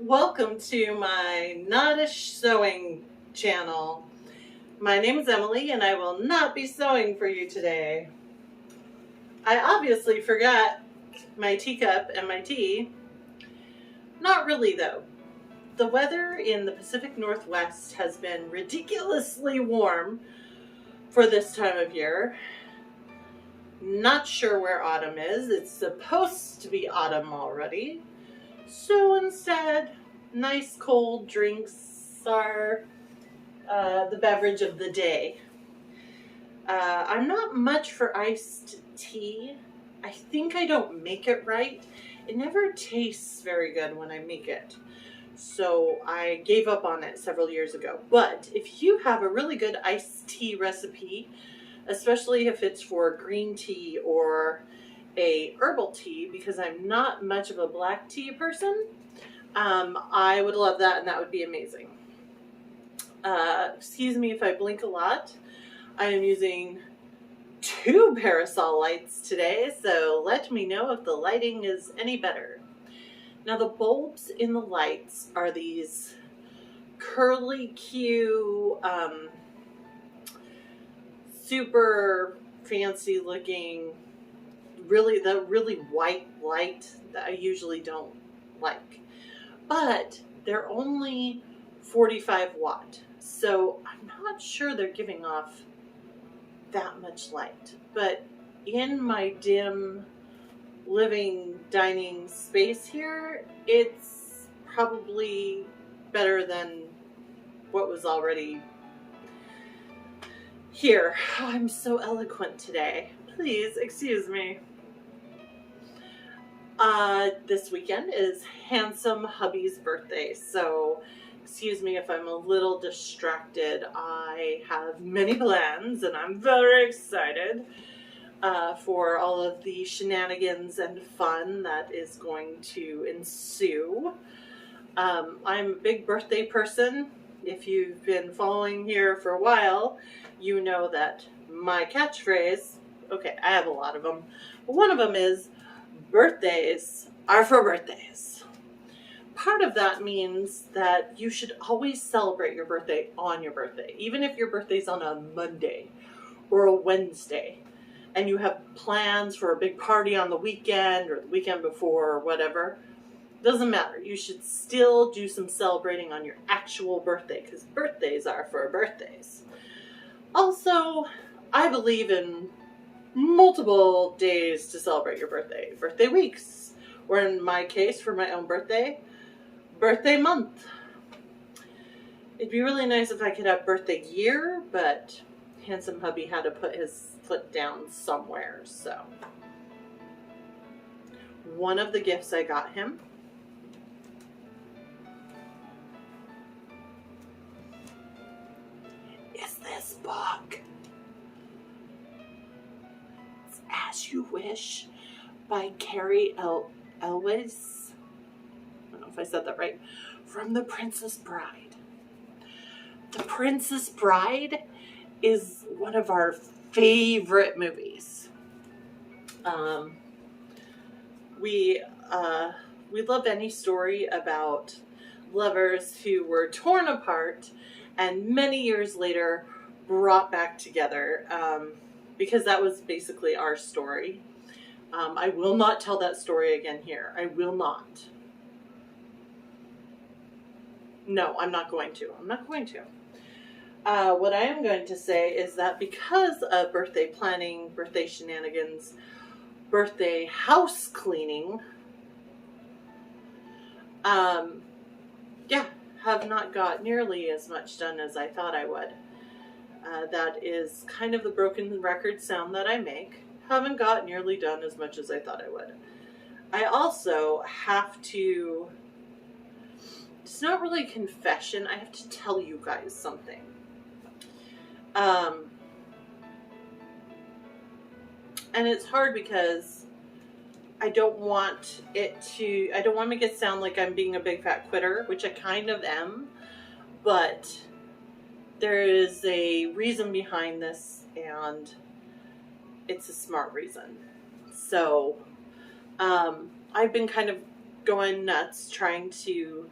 Welcome to my Nottish Sewing channel. My name is Emily and I will not be sewing for you today. I obviously forgot my teacup and my tea. Not really though. The weather in the Pacific Northwest has been ridiculously warm for this time of year. Not sure where autumn is. It's supposed to be autumn already. So instead, nice cold drinks are the beverage of the day. I'm not much for iced tea. I think I don't make it right. It never tastes very good when I make it. So I gave up on it several years ago. But if you have a really good iced tea recipe, especially if it's for green tea or a herbal tea, because I'm not much of a black tea person, I would love that, and that would be amazing. Excuse me if I blink a lot. I am using 2 parasol lights today, so let me know if the lighting is any better. Now the bulbs in the lights are these curly Q, super fancy looking, really white light that I usually don't like. But they're only 45 watt, so I'm not sure they're giving off that much light. But in my dim living dining space here, it's probably better than what was already here. Oh, I'm so eloquent today. Please excuse me. This weekend is Handsome Hubby's birthday, so excuse me if I'm a little distracted. I have many plans and I'm very excited for all of the shenanigans and fun that is going to ensue. I'm a big birthday person. If you've been following here for a while, you know that my catchphrase, okay, I have a lot of them, but one of them is, birthdays are for birthdays. Part of that means that you should always celebrate your birthday on your birthday, even if your birthday's on a Monday or a Wednesday, and you have plans for a big party on the weekend or the weekend before or whatever. Doesn't matter. You should still do some celebrating on your actual birthday, because birthdays are for birthdays. Also, I believe in multiple days to celebrate your birthday. Birthday weeks, or in my case, for my own birthday, birthday month. It'd be really nice if I could have birthday year, but Handsome Hubby had to put his foot down somewhere, so. One of the gifts I got him is this book. It's As You Wish by Carrie Elwes. I don't know if I said that right. From The Princess Bride. The Princess Bride is one of our favorite movies. We love any story about lovers who were torn apart and many years later brought back together, because that was basically our story. I will not tell that story again here. I will not. No, I'm not going to. I'm not going to. What I am going to say is that because of birthday planning, birthday shenanigans, birthday house cleaning, have not got nearly as much done as I thought I would. That is kind of the broken record sound that I make. Haven't got nearly done as much as I thought I would. I also have to, it's not really a confession, I have to tell you guys something. And it's hard because I don't want to make it sound like I'm being a big fat quitter, which I kind of am, but there is a reason behind this, and it's a smart reason. So, I've been kind of going nuts trying to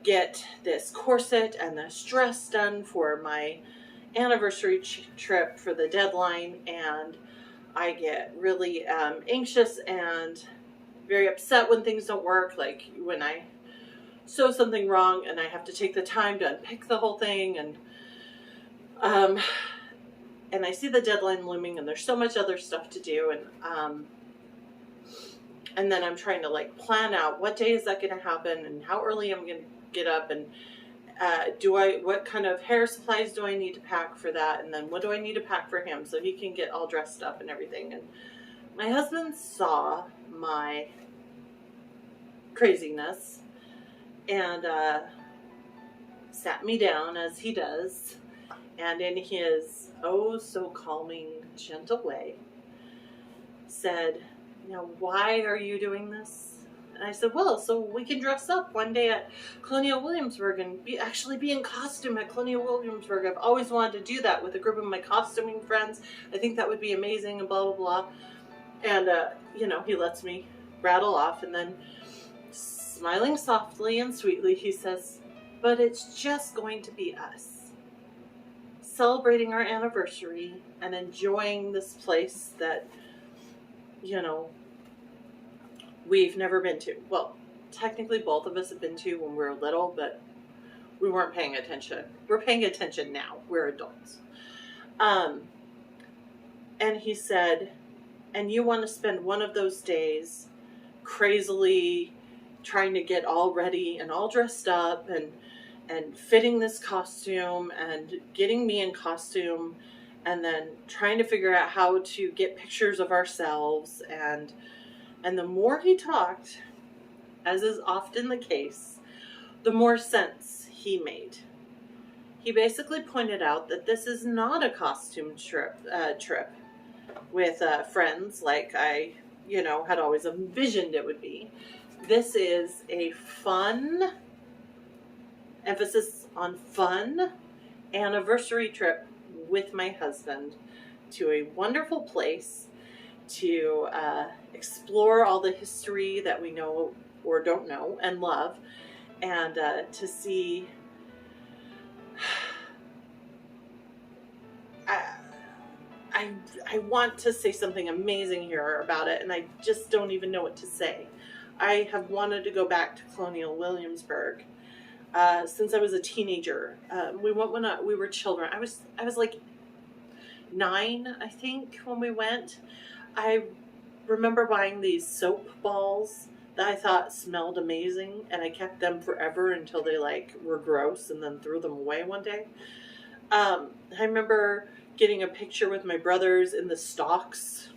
get this corset and this dress done for my anniversary trip for the deadline, and I get really anxious and very upset when things don't work, like when I sew something wrong and I have to take the time to unpick the whole thing, and I see the deadline looming and there's so much other stuff to do, and then I'm trying to like plan out what day is that going to happen and how early I'm going to get up, and what kind of hair supplies do I need to pack for that, and then what do I need to pack for him so he can get all dressed up and everything. And my husband saw my craziness and sat me down, as he does, and in his oh so calming, gentle way said, "Now, why are you doing this?" And I said, "Well, so we can dress up one day at Colonial Williamsburg and actually be in costume at Colonial Williamsburg. I've always wanted to do that with a group of my costuming friends. I think that would be amazing," and blah, blah, blah. And, he lets me rattle off, and then smiling softly and sweetly, he says, "But it's just going to be us, celebrating our anniversary and enjoying this place that, we've never been to." Well, technically both of us have been to when we were little, but we weren't paying attention. We're paying attention now. We're adults. And he said, "And you want to spend one of those days crazily trying to get all ready and all dressed up and fitting this costume and getting me in costume, and then trying to figure out how to get pictures of ourselves." And the more he talked, as is often the case, the more sense he made. He basically pointed out that this is not a costume trip with friends like I, had always envisioned it would be. This is a fun, emphasis on fun, anniversary trip with my husband to a wonderful place to explore all the history that we know or don't know and love, and to see I want to say something amazing here about it, and I just don't even know what to say. I have wanted to go back to Colonial Williamsburg since I was a teenager. We went when we were children. I was like 9, I think, when we went. I remember buying these soap balls that I thought smelled amazing, and I kept them forever until they were gross, and then threw them away one day. I remember getting a picture with my brothers in the stocks,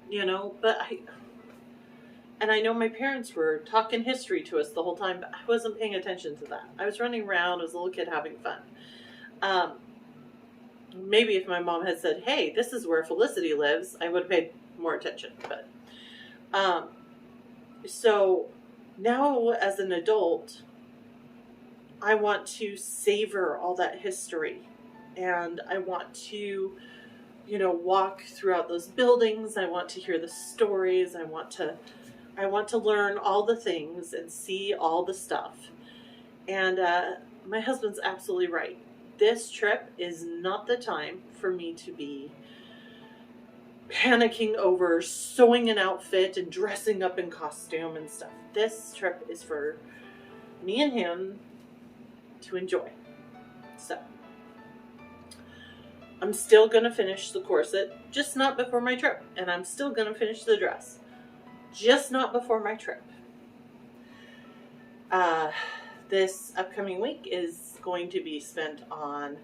but I know my parents were talking history to us the whole time, but I wasn't paying attention to that. I was running around as a little kid having fun. Maybe if my mom had said, "Hey, this is where Felicity lives," I would have paid more attention. But so now as an adult, I want to savor all that history, and I want to, walk throughout those buildings. I want to hear the stories. I want to learn all the things and see all the stuff. And my husband's absolutely right. This trip is not the time for me to be panicking over sewing an outfit and dressing up in costume and stuff. This trip is for me and him to enjoy. So I'm still going to finish the corset, just not before my trip. And I'm still going to finish the dress, just not before my trip. This upcoming week is going to be spent on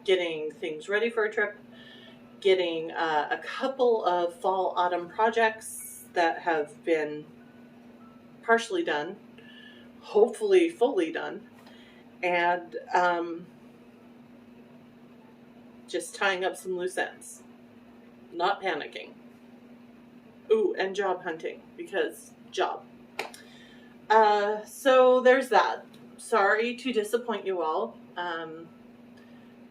getting things ready for a trip, getting a couple of fall-autumn projects that have been partially done, hopefully fully done, and just tying up some loose ends, not panicking. Ooh, and job hunting, because job. So there's that. Sorry to disappoint you all,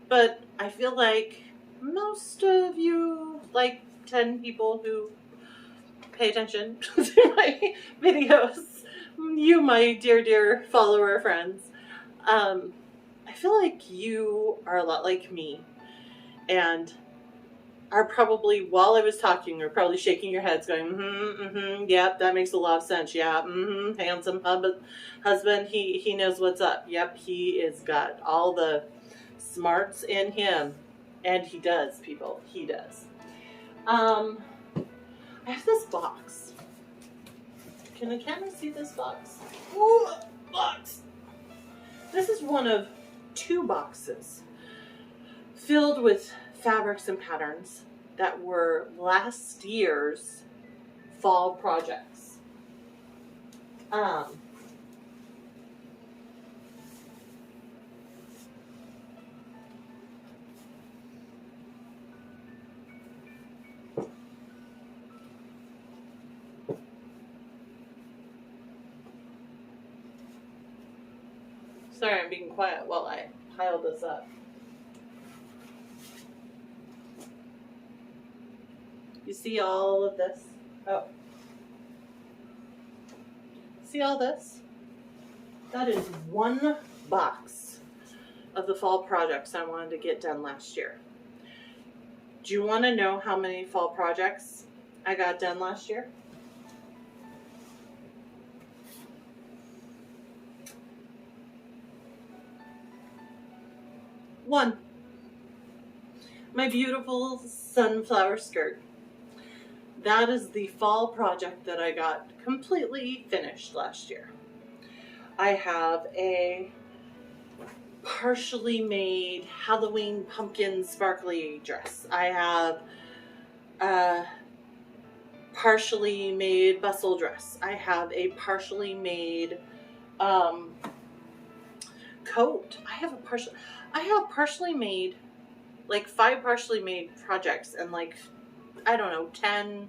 but I feel like most of you, 10 people who pay attention to my videos, you, my dear follower friends, I feel like you are a lot like me and are probably, while I was talking, are probably shaking your heads going, yep, that makes a lot of sense. Yeah, handsome husband, he knows what's up. Yep, he has got all the smarts in him. And he does, people. He does. I have this box. Can the camera see this box? Ooh, box! This is one of 2 boxes filled with fabrics and patterns that were last year's fall projects. Sorry, I'm being quiet while I pile this up. You see all of this? Oh. See all this? That is 1 box of the fall projects I wanted to get done last year. Do you want to know how many fall projects I got done last year? 1. My beautiful sunflower skirt. That is the fall project that I got completely finished last year. I have a partially made Halloween pumpkin sparkly dress. I have a partially made bustle dress. I have a partially made coat. I have partially made, like 5 partially made projects and like, I don't know, 10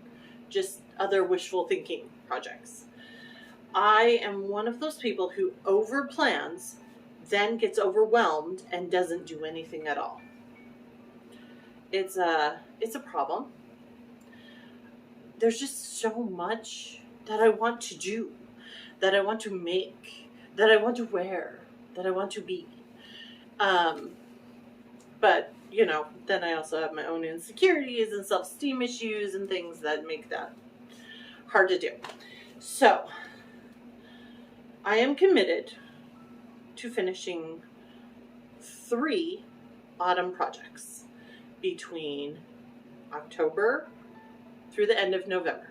just other wishful thinking projects. I am one of those people who over plans, then gets overwhelmed and doesn't do anything at all. It's a problem. There's just so much that I want to do, that I want to make, that I want to wear, that I want to be. But, you know, then I also have my own insecurities and self-esteem issues and things that make that hard to do. So, I am committed to finishing 3 autumn projects between October through the end of November.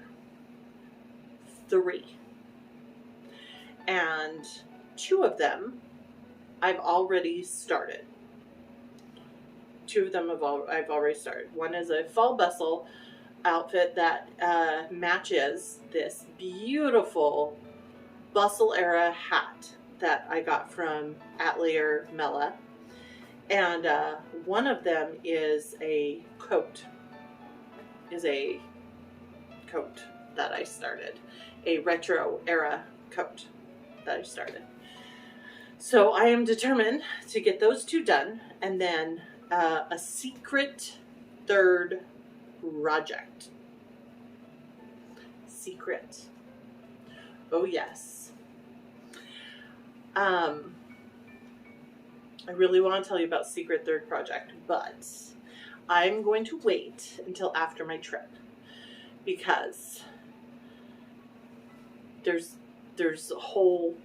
3. And 2 of them I've already started. 2 of them I've already started. One is a fall bustle outfit that matches this beautiful bustle era hat that I got from Atelier Mella. And one of them is a coat. That I started. A retro era coat that I started. So I am determined to get those 2 done, and then a secret 3rd project. Secret. Oh yes. I really want to tell you about secret 3rd project, but I'm going to wait until after my trip because there's whole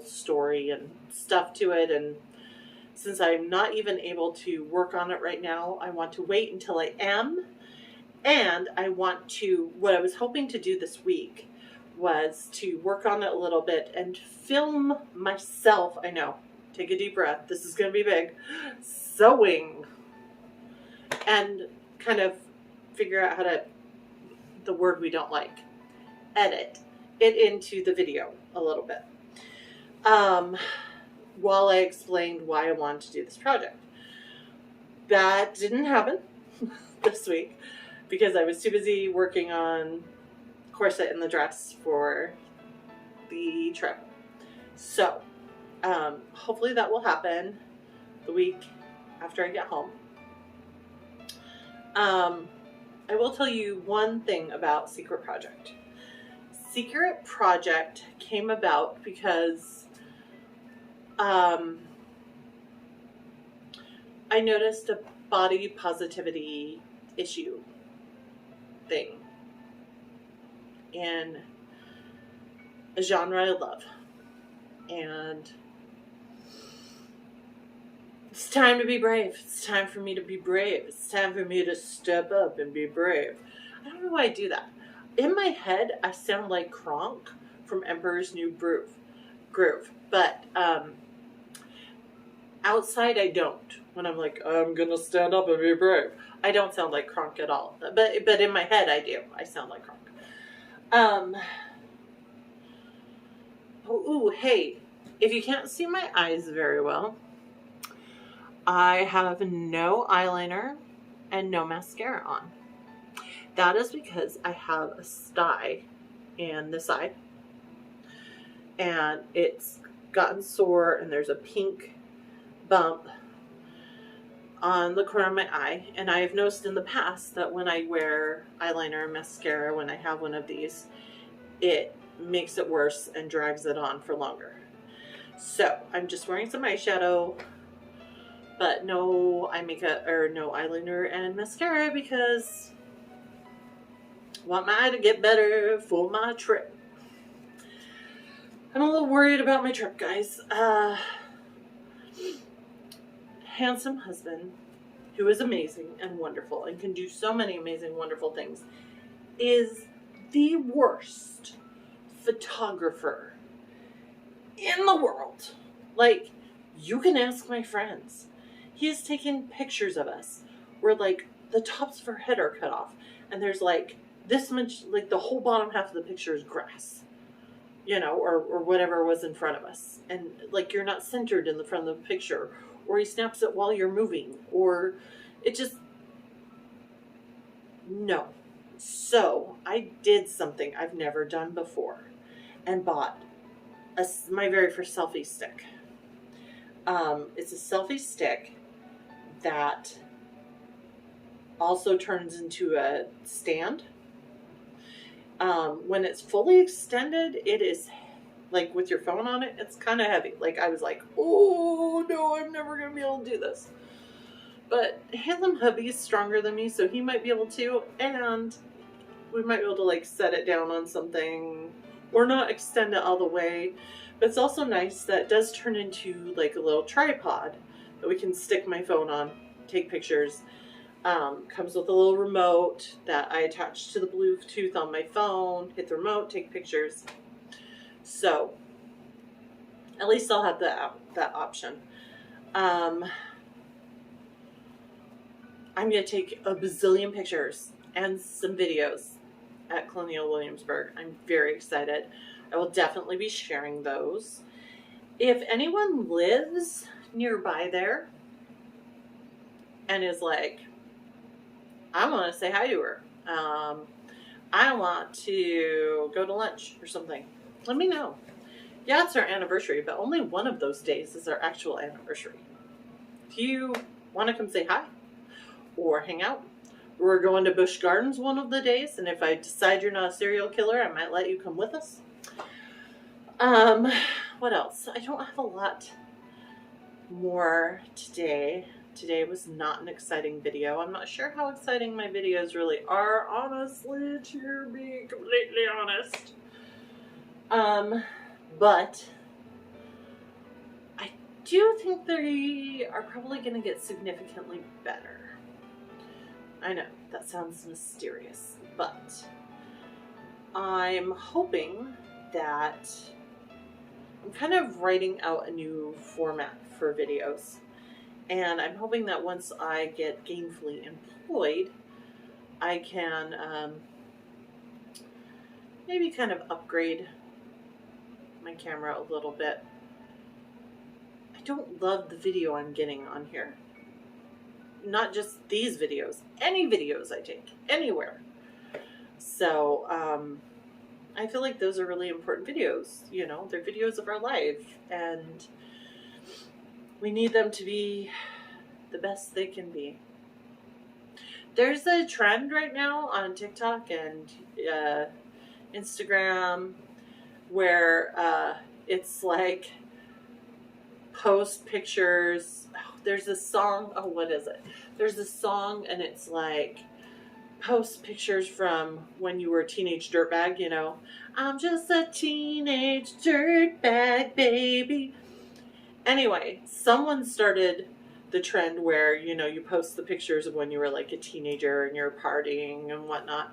story and stuff to it, and since I'm not even able to work on it right now, I want to wait until I am. And I want to, what I was hoping to do this week was to work on it a little bit and film myself. I know, take a deep breath, this is going to be big, sewing, and kind of figure out how to, the word we don't like, edit it into the video a little bit. While I explained why I wanted to do this project. That didn't happen this week because I was too busy working on corset and the dress for the trip. So, hopefully that will happen the week after I get home. I will tell you one thing about Secret Project. secret project came about because I noticed a body positivity issue thing in a genre I love. And it's time to be brave. It's time for me to be brave. It's time for me to step up and be brave. I don't know why I do that. In my head, I sound like Kronk from Emperor's New Groove. But outside, I don't. When I'm like, I'm going to stand up and be brave. I don't sound like Kronk at all. But in my head, I do. I sound like Kronk. Hey, if you can't see my eyes very well, I have no eyeliner and no mascara on. That is because I have a sty in this eye, and it's gotten sore, and there's a pink bump on the corner of my eye. And I have noticed in the past that when I wear eyeliner and mascara, when I have one of these, it makes it worse and drags it on for longer. So I'm just wearing some eyeshadow, but no eye makeup or no eyeliner and mascara because I want my eye to get better for my trip. I'm a little worried about my trip, guys. Handsome husband, who is amazing and wonderful and can do so many amazing, wonderful things, is the worst photographer in the world. Like, you can ask my friends. He has taken pictures of us where, like, the tops of our head are cut off, and there's like this much, like the whole bottom half of the picture is grass, you know, or whatever was in front of us, and like you're not centered in the front of the picture, or he snaps it while you're moving, or it just, no. So I did something I've never done before and bought my very first selfie stick. It's a selfie stick that also turns into a stand. When it's fully extended, it is like with your phone on it, it's kind of heavy. Like I was like, oh no, I'm never going to be able to do this. But Handsome Hubby is stronger than me, so he might be able to, and we might be able to like set it down on something or not extend it all the way. But it's also nice that it does turn into like a little tripod that we can stick my phone on, take pictures. Comes with a little remote that I attach to the Bluetooth on my phone, hit the remote, take pictures. So at least I'll have that option. I'm going to take a bazillion pictures and some videos at Colonial Williamsburg. I'm very excited. I will definitely be sharing those. If anyone lives nearby there and is like, I want to say hi to her, I want to go to lunch or something, let me know. Yeah, it's our anniversary, but only one of those days is our actual anniversary. If you want to come say hi or hang out, we're going to Busch Gardens one of the days, and if I decide you're not a serial killer, I might let you come with us. What else? I don't have a lot more today. Today was not an exciting video. I'm not sure how exciting my videos really are, honestly, to be completely honest. But I do think they are probably going to get significantly better. I know, that sounds mysterious, but I'm hoping that I'm kind of writing out a new format for videos. And I'm hoping that once I get gainfully employed, I can maybe kind of upgrade my camera a little bit. I don't love the video I'm getting on here. Not just these videos, any videos I take, anywhere. So, I feel like those are really important videos, you know, they're videos of our life, and we need them to be the best they can be. There's a trend right now on TikTok and Instagram where it's like post pictures. Oh, there's a song. Oh, what is it? There's a song and it's like post pictures from when you were a teenage dirtbag, you know. I'm just a teenage dirtbag, baby. Anyway, someone started the trend where, you know, you post the pictures of when you were like a teenager and you're partying and whatnot.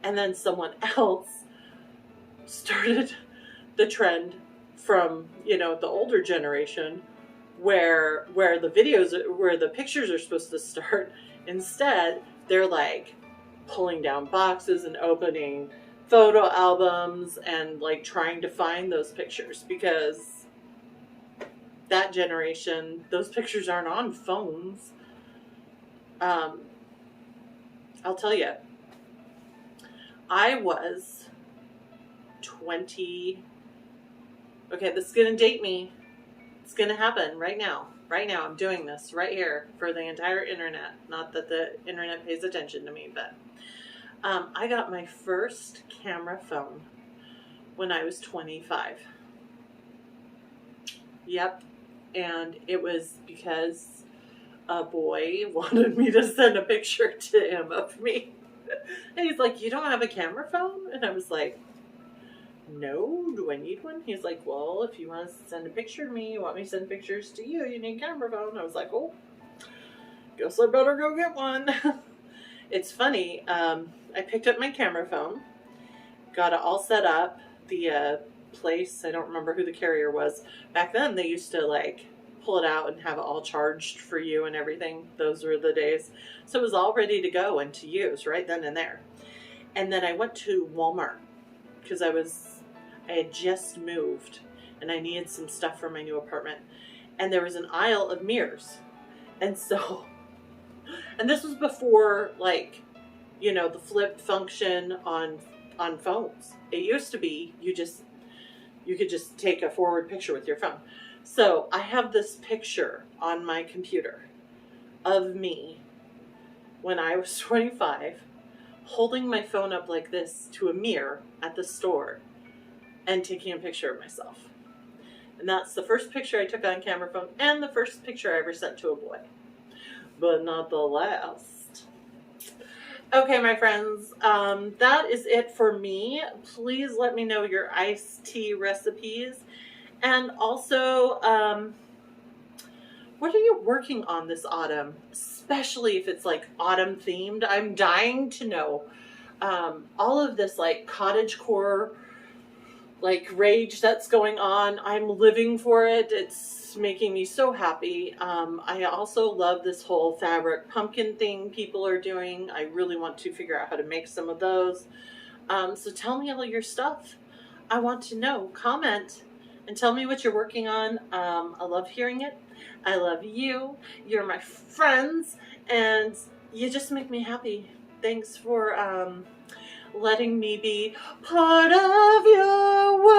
And then someone else started the trend from, you know, the older generation where the videos, where the pictures are supposed to start. Instead, they're like pulling down boxes and opening photo albums and like trying to find those pictures, because that generation, those pictures aren't on phones. I'll tell you, I was 20. Okay, this is going to date me. It's going to happen right now. Right now, I'm doing this right here for the entire internet. Not that the internet pays attention to me, but I got my first camera phone when I was 25. Yep. And it was because a boy wanted me to send a picture to him of me. And he's like, "You don't have a camera phone?" And I was like, "No, do I need one?" He's like, "Well, if you want to send a picture of me, you want me to send pictures to you, you need a camera phone." I was like, "Oh, guess I better go get one." It's funny, I picked up my camera phone, got it all set up. The place, I don't remember who the carrier was. Back then, they used to like pull it out and have it all charged for you and everything. Those were the days. So it was all ready to go and to use right then and there. And then I went to Walmart because I had just moved and I needed some stuff for my new apartment. And there was an aisle of mirrors. And so, and this was before, like, you know, the flip function on phones. It used to be you could just take a forward picture with your phone. So I have this picture on my computer of me when I was 25, holding my phone up like this to a mirror at the store and taking a picture of myself. And that's the first picture I took on camera phone and the first picture I ever sent to a boy. But not the last. Okay, my friends, that is it for me. Please let me know your iced tea recipes. And also, what are you working on this autumn? Especially if it's like autumn themed. I'm dying to know. All of this like cottagecore like rage that's going on. I'm living for it. It's making me so happy. I also love this whole fabric pumpkin thing people are doing. I really want to figure out how to make some of those. So tell me all your stuff. I want to know. Comment and tell me what you're working on. I love hearing it. I love you. You're my friends and you just make me happy. Thanks for letting me be part of your world.